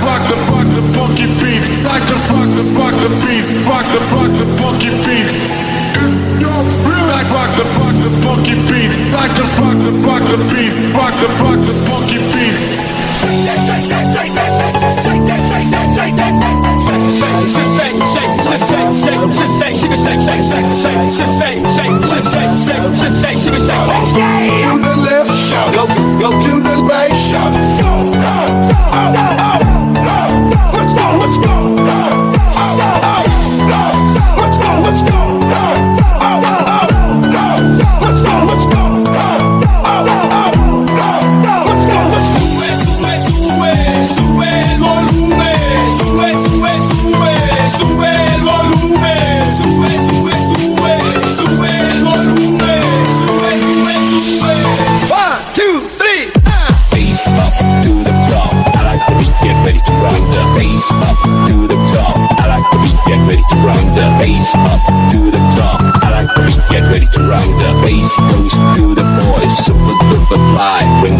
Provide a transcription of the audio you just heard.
Rock the funky beats, like the rock the beat, rock the funky beats. Rock the funky beats, like the rock the beat, rock the funky beats. To the left, shout, go to the right, shout, go, let's go, let's go, let's go, let's go, let's go, let's go, let's go, sube el volumen, sube el volumen, sube el volumen, sube. 1, 2, 3. Bass up to the top. I like the beat, get ready to rock the bass up to the top. I like the beat, get ready to rock the bass up to the top. I like the beat, get ready to rock the bass goes to the boys, super duper fly. Bring